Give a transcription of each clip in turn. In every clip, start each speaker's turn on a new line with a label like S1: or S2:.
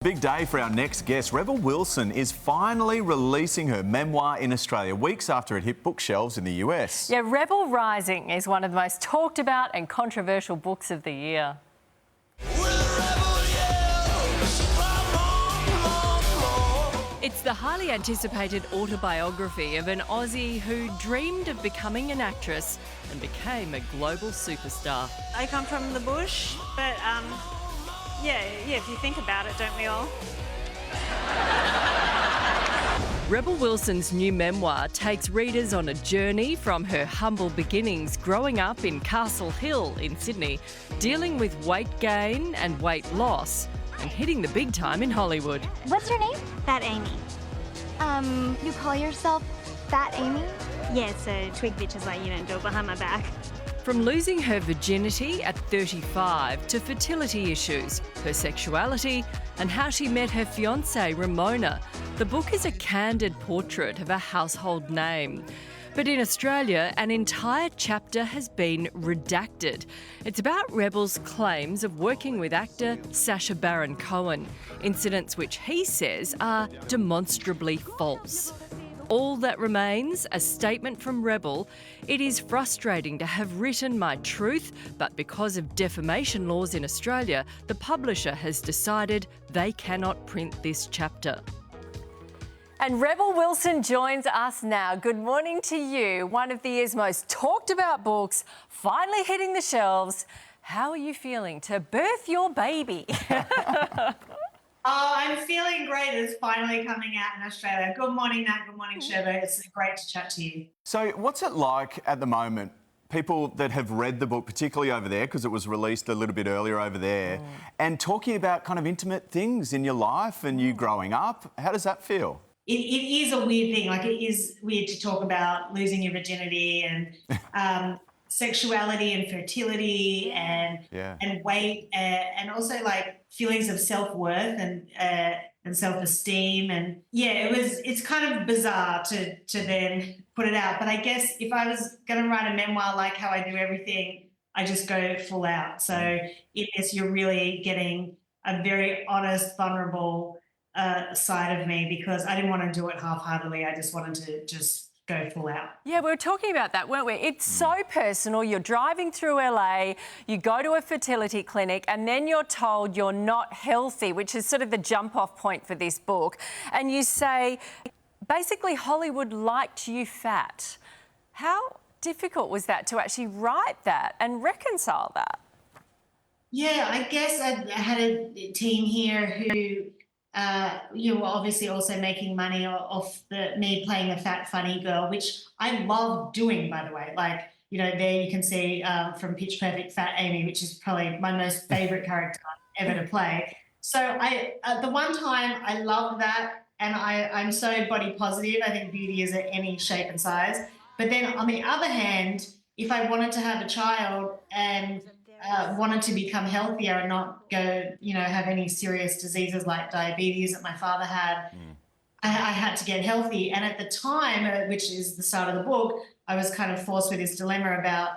S1: Big day for our next guest. Rebel Wilson is finally releasing her memoir in Australia, weeks after it hit bookshelves in the US.
S2: Yeah, Rebel Rising is one of the most talked about and controversial books of the year. It's the highly anticipated autobiography of an Aussie who dreamed of becoming an actress and became a global superstar.
S3: I come from the bush, but yeah, if you think about it, don't we all?
S2: Rebel Wilson's new memoir takes readers on a journey from her humble beginnings growing up in Castle Hill in Sydney, dealing with weight gain and weight loss, and hitting the big time in Hollywood.
S4: What's your name?
S3: Fat Amy.
S4: You call yourself Fat Amy?
S3: Yeah, so twig bitches like you don't do it behind my back.
S2: From losing her virginity at 35 to fertility issues, her sexuality, and how she met her fiancé Ramona, the book is a candid portrait of a household name. But in Australia, an entire chapter has been redacted. It's about Rebel's claims of working with actor Sacha Baron Cohen, incidents which he says are demonstrably false. All that remains, a statement from Rebel. It is frustrating to have written my truth, but because of defamation laws in Australia, the publisher has decided they cannot print this chapter. And Rebel Wilson joins us now. Good morning to you. One of the year's most talked about books, finally hitting the shelves. How are you feeling to birth your baby?
S5: Oh, I'm feeling great. It's finally coming out in Australia. Good morning, Nat. Good morning, Sheba. It's great to chat to you.
S1: So what's it like at the moment? People that have read the book, particularly over there, because it was released a little bit earlier over there, and talking about kind of intimate things in your life and you growing up. How does that feel?
S5: It is a weird thing. Like, it is weird to talk about losing your virginity and sexuality and fertility and weight and also like feelings of self-worth and self-esteem. And yeah, it's kind of bizarre to then put it out. But I guess if I was going to write a memoir, like how I do everything, I just go full out. So you're really getting a very honest, vulnerable side of me, because I didn't want to do it half-heartedly. I just wanted to just go full out.
S2: Yeah, we were talking about that, weren't we? It's so personal. You're driving through LA, you go to a fertility clinic, and then you're told you're not healthy, which is sort of the jump-off point for this book. And you say, basically, Hollywood liked you fat. How difficult was that to actually write that and reconcile that?
S5: Yeah, I guess I had a team here who you were obviously also making money off me playing a fat, funny girl, which I love doing, by the way. Like, you know, there you can see from Pitch Perfect, Fat Amy, which is probably my most favourite character ever to play. So the one time I loved that, and I'm so body positive. I think beauty is at any shape and size. But then on the other hand, if I wanted to have a child and wanted to become healthier and not go, have any serious diseases like diabetes that my father had, I had to get healthy. And at the time, which is the start of the book, I was kind of forced with this dilemma about,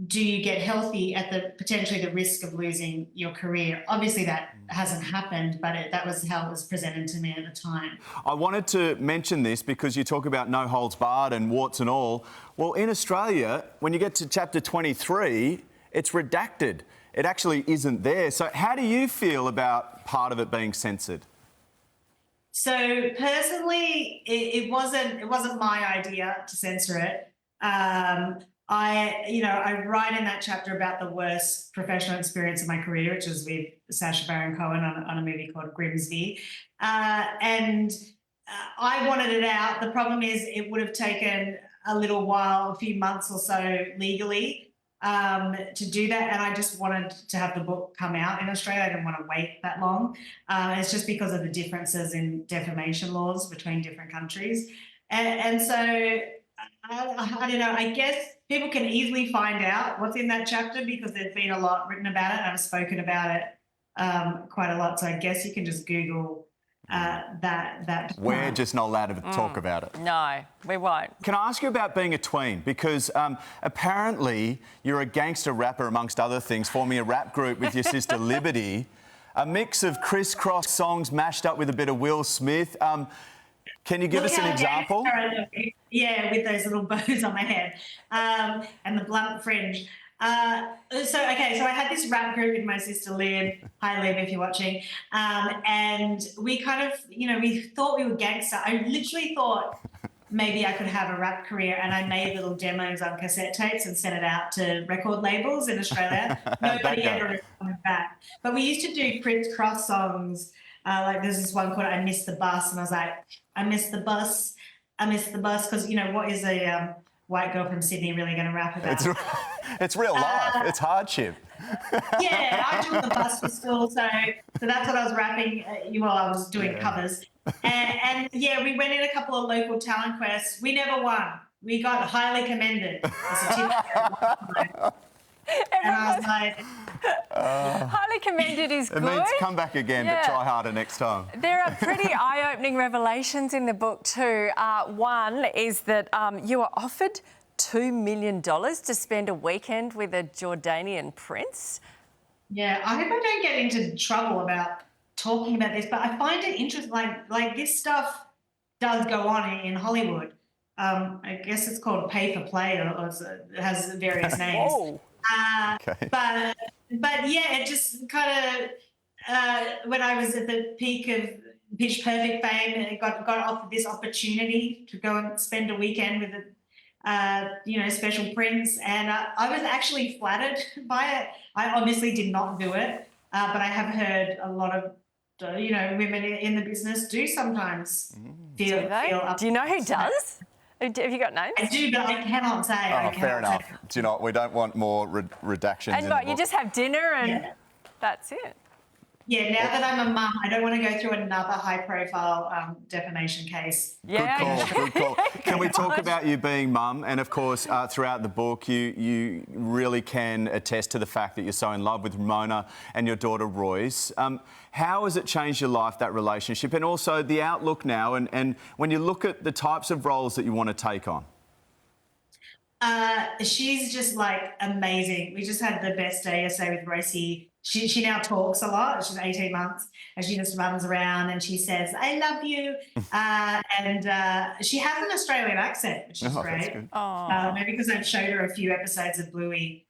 S5: do you get healthy at potentially the risk of losing your career? Obviously that hasn't happened, but that was how it was presented to me at the time.
S1: I wanted to mention this because you talk about no holds barred and warts and all. Well, in Australia, when you get to chapter 23, it's redacted. It actually isn't there. So how do you feel about part of it being censored?
S5: So personally, it wasn't my idea to censor it. I write in that chapter about the worst professional experience of my career, which was with Sacha Baron Cohen on a movie called Grimsby. And I wanted it out. The problem is it would have taken a little while, a few months or so legally, to do that, and I just wanted to have the book come out in Australia. I didn't want to wait that long. It's just because of the differences in defamation laws between different countries. And so, I don't know, I guess people can easily find out what's in that chapter because there's been a lot written about it. I've spoken about it quite a lot, so I guess you can just Google that.
S1: We're just not allowed to talk about it.
S2: No, we won't.
S1: Can I ask you about being a tween? Because apparently you're a gangster rapper, amongst other things, forming a rap group with your sister Liberty. A mix of crisscross songs mashed up with a bit of Will Smith. Can you give us an example?
S5: Yeah, with those little bows on my head and the blunt fringe. So I had this rap group with my sister Liv. Hi, Liv, if you're watching. And we kind of, we thought we were gangster. I literally thought maybe I could have a rap career, and I made little demos on cassette tapes and sent it out to record labels in Australia. Nobody ever responded back. But we used to do crisscross songs. Like there's this one called "I Miss the Bus," and I was like, "I miss the bus, I miss the bus," because what is a white girl from Sydney really going to rap about?
S1: It's real life. It's hardship.
S5: Yeah, I took the bus for school, so that's what I was rapping. I was doing covers, and we went in a couple of local talent quests. We never won. We got highly commended. And I was like,
S6: highly commended is good.
S1: It means come back again, but try harder next time.
S6: There are pretty eye-opening revelations in the book too. One is that you were offered $2 million to spend a weekend with a Jordanian prince.
S5: Yeah, I hope I don't get into trouble about talking about this, but I find it interesting. Like this stuff does go on in Hollywood. I guess it's called pay for play, or it has various names.
S6: Whoa.
S1: Okay.
S5: But yeah, it just kind of when I was at the peak of Pitch Perfect fame, I got offered this opportunity to go and spend a weekend with a special prince, and I was actually flattered by it. I obviously did not do it, but I have heard a lot of women in the business do sometimes feel up.
S6: Do you know who does? Have you got names?
S5: I do, but I cannot say.
S1: Fair enough. Do you know, we don't want more redactions.
S6: And what, you just have dinner and that's it?
S5: Yeah, now that I'm a mum, I don't want to go through another high-profile defamation case.
S6: Yeah.
S1: Good call. Can we talk about you being mum? And of course, throughout the book, you really can attest to the fact that you're so in love with Ramona and your daughter Royce. How has it changed your life, that relationship, and also the outlook now? And when you look at the types of roles that you want to take on.
S5: She's just like amazing. We just had the best day yesterday with Rosie. She now talks a lot. She's 18 months and she just runs around and she says, "I love you." And she has an Australian accent, which is great. Maybe because I've showed her a few episodes of Bluey,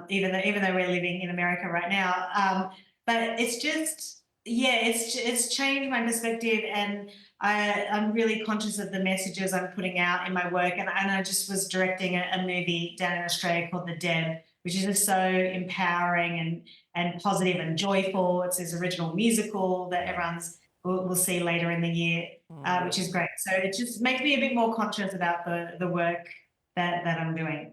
S5: even though we're living in America right now. But it's just, it's changed my perspective, and I'm really conscious of the messages I'm putting out in my work. And I just was directing a movie down in Australia called The Dead, which is just so empowering and positive and joyful. It's his original musical that everyone's will see later in the year, which is great. So it just makes me a bit more conscious about the work that I'm doing.